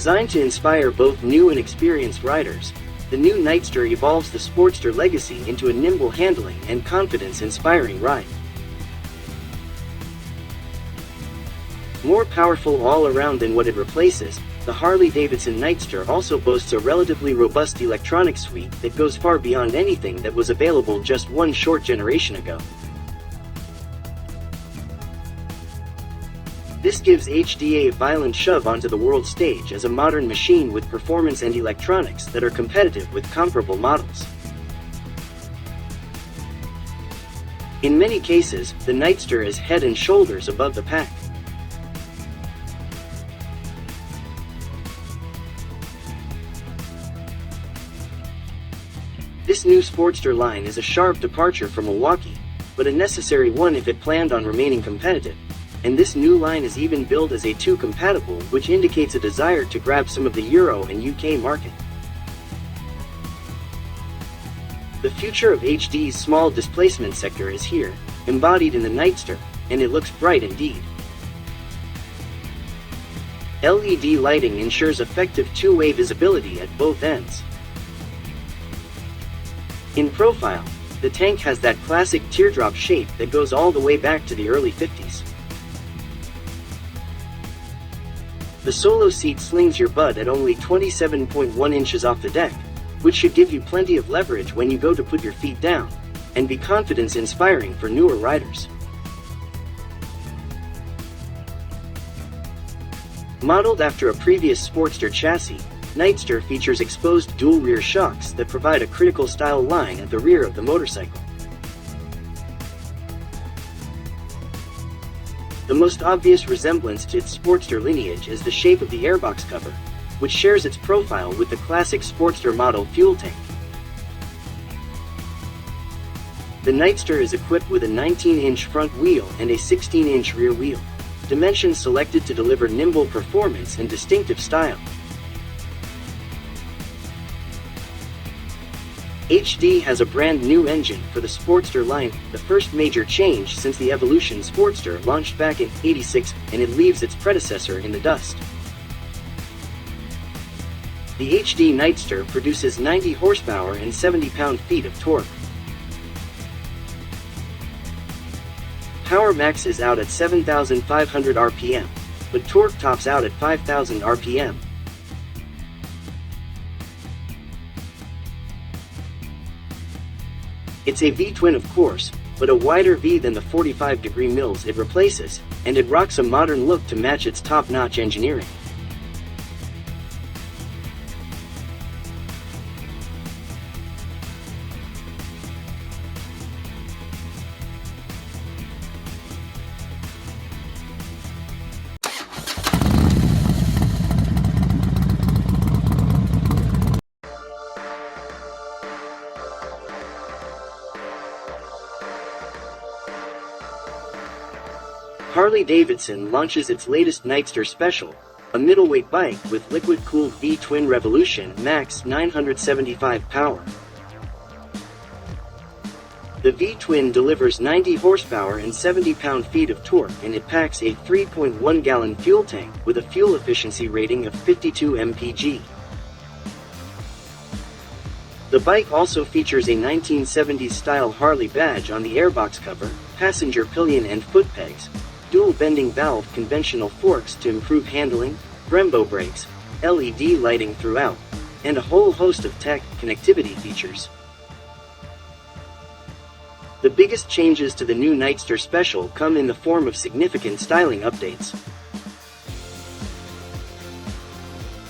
Designed to inspire both new and experienced riders, the new Nightster evolves the Sportster legacy into a nimble handling and confidence-inspiring ride. More powerful all around than what it replaces, the Harley-Davidson Nightster also boasts a relatively robust electronic suite that goes far beyond anything that was available just one short generation ago. This gives HD a violent shove onto the world stage as a modern machine with performance and electronics that are competitive with comparable models. In many cases, the Nightster is head and shoulders above the pack. This new Sportster line is a sharp departure from Milwaukee, but a necessary one if it planned on remaining competitive, and this new line is even billed as A2 compatible, which indicates a desire to grab some of the Euro and UK market. The future of HD's small displacement sector is here, embodied in the Nightster, and it looks bright indeed. LED lighting ensures effective two-way visibility at both ends. In profile, the tank has that classic teardrop shape that goes all the way back to the early 50s. The solo seat slings your butt at only 27.1 inches off the deck, which should give you plenty of leverage when you go to put your feet down, and be confidence-inspiring for newer riders. Modeled after a previous Sportster chassis, Nightster features exposed dual rear shocks that provide a critical style line at the rear of the motorcycle. The most obvious resemblance to its Sportster lineage is the shape of the airbox cover, which shares its profile with the classic Sportster model fuel tank. The Nightster is equipped with a 19-inch front wheel and a 16-inch rear wheel, dimensions selected to deliver nimble performance and distinctive style. HD has a brand new engine for the Sportster line, the first major change since the Evolution Sportster launched back in '86, and it leaves its predecessor in the dust. The HD Nightster produces 90 horsepower and 70 pound-feet of torque. Power maxes out at 7,500 RPM, but torque tops out at 5,000 RPM. It's a V-twin of course, but a wider V than the 45-degree mills it replaces, and it rocks a modern look to match its top-notch engineering. Harley-Davidson launches its latest Nightster Special, a middleweight bike with liquid-cooled V-twin Revolution max 975 power. The V-twin delivers 90 horsepower and 70 pound-feet of torque, and it packs a 3.1-gallon fuel tank with a fuel efficiency rating of 52 mpg. The bike also features a 1970s-style Harley badge on the airbox cover, passenger pillion and foot pegs, dual bending valve conventional forks to improve handling, Brembo brakes, LED lighting throughout, and a whole host of tech connectivity features. The biggest changes to the new Nightster Special come in the form of significant styling updates.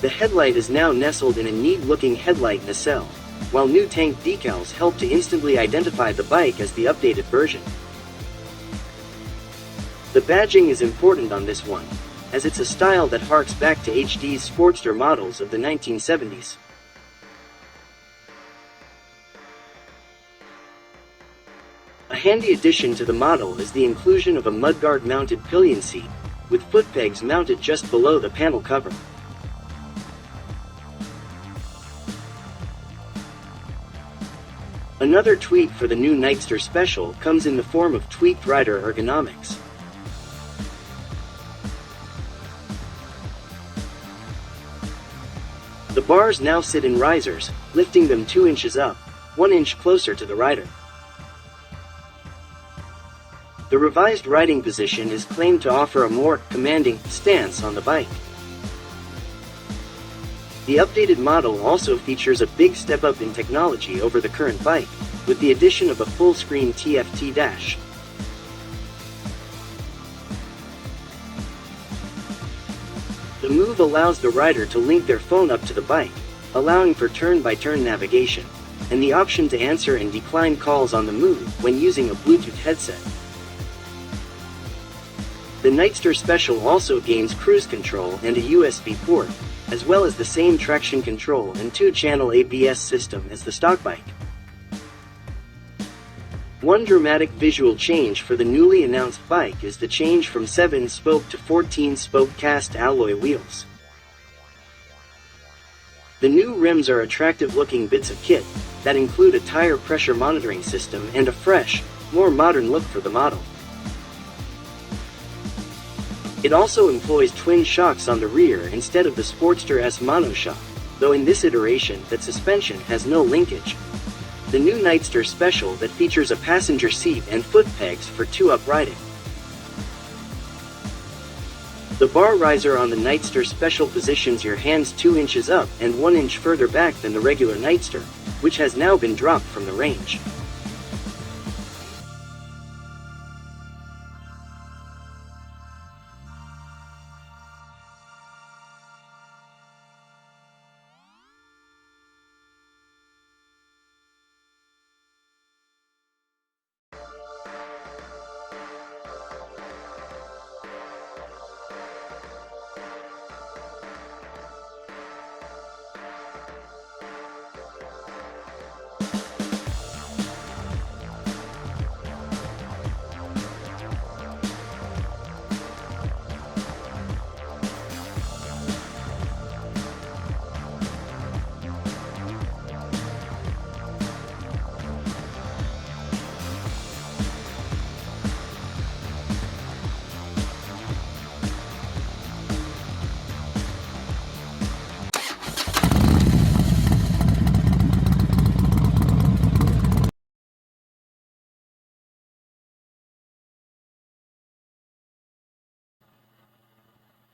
The headlight is now nestled in a neat-looking headlight nacelle, while new tank decals help to instantly identify the bike as the updated version. The badging is important on this one, as it's a style that harks back to HD's Sportster models of the 1970s. A handy addition to the model is the inclusion of a mudguard-mounted pillion seat, with foot pegs mounted just below the panel cover. Another tweak for the new Nightster Special comes in the form of tweaked rider ergonomics. The bars now sit in risers, lifting them 2 inches up, 1 inch closer to the rider. The revised riding position is claimed to offer a more commanding stance on the bike. The updated model also features a big step up in technology over the current bike, with the addition of a full-screen TFT dash. The move allows the rider to link their phone up to the bike, allowing for turn-by-turn navigation, and the option to answer and decline calls on the move when using a Bluetooth headset. The Nightster Special also gains cruise control and a USB port, as well as the same traction control and 2-channel ABS system as the stock bike. One dramatic visual change for the newly announced bike is the change from 7-spoke to 14-spoke cast alloy wheels. The new rims are attractive-looking bits of kit that include a tire pressure monitoring system and a fresh, more modern look for the model. It also employs twin shocks on the rear instead of the Sportster S monoshock, though in this iteration that suspension has no linkage. The new Nightster Special that features a passenger seat and foot pegs for 2-up riding. The bar riser on the Nightster Special positions your hands 2 inches up and 1 inch further back than the regular Nightster, which has now been dropped from the range.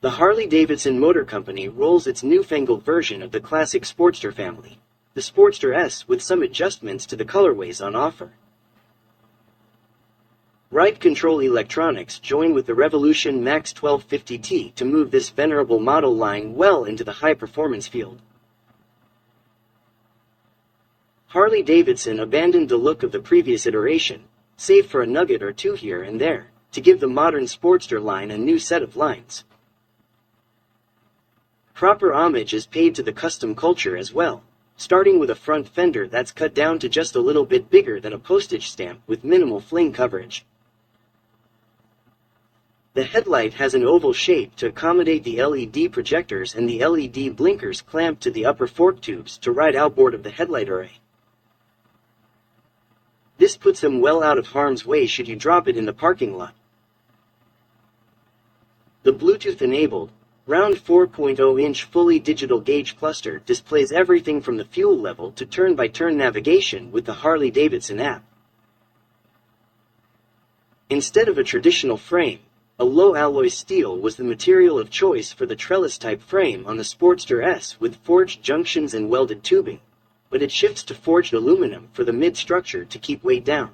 The Harley-Davidson Motor Company rolls its newfangled version of the classic Sportster family, the Sportster S, with some adjustments to the colorways on offer. Ride control electronics join with the Revolution Max 1250T to move this venerable model line well into the high-performance field. Harley-Davidson abandoned the look of the previous iteration, save for a nugget or two here and there, to give the modern Sportster line a new set of lines. Proper homage is paid to the custom culture as well, starting with a front fender that's cut down to just a little bit bigger than a postage stamp with minimal fling coverage. The headlight has an oval shape to accommodate the LED projectors and the LED blinkers clamped to the upper fork tubes to ride outboard of the headlight array. This puts them well out of harm's way should you drop it in the parking lot. The Bluetooth-enabled, round 4.0-inch fully digital gauge cluster displays everything from the fuel level to turn-by-turn navigation with the Harley-Davidson app. Instead of a traditional frame, a low-alloy steel was the material of choice for the trellis-type frame on the Sportster S with forged junctions and welded tubing, but it shifts to forged aluminum for the mid-structure to keep weight down.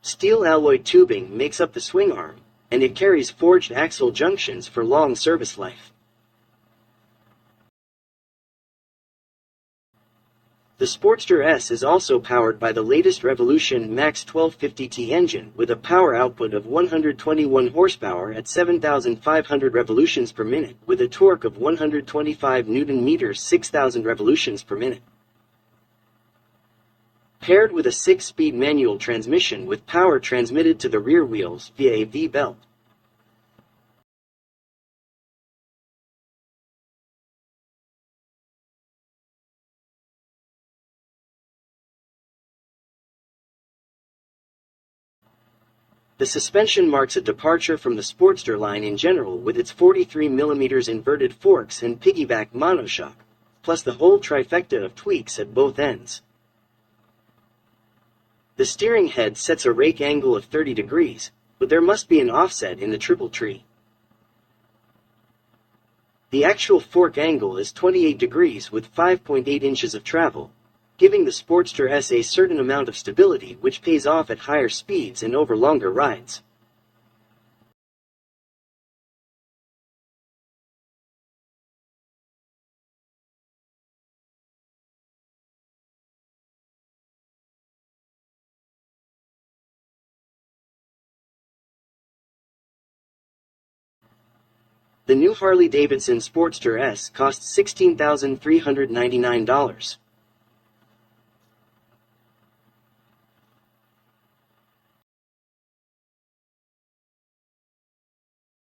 Steel alloy tubing makes up the swing arm, and it carries forged axle junctions for long service life. The Sportster S is also powered by the latest Revolution Max 1250T engine with a power output of 121 horsepower at 7,500 revolutions per minute with a torque of 125 Nm/s 6,000 revolutions per minute. Paired with a 6-speed manual transmission with power transmitted to the rear wheels via a V-belt. The suspension marks a departure from the Sportster line in general with its 43mm inverted forks and piggyback monoshock, plus the whole trifecta of tweaks at both ends. The steering head sets a rake angle of 30 degrees, but there must be an offset in the triple tree. The actual fork angle is 28 degrees with 5.8 inches of travel, giving the Sportster S a certain amount of stability which pays off at higher speeds and over longer rides. The new Harley-Davidson Sportster S costs $16,399.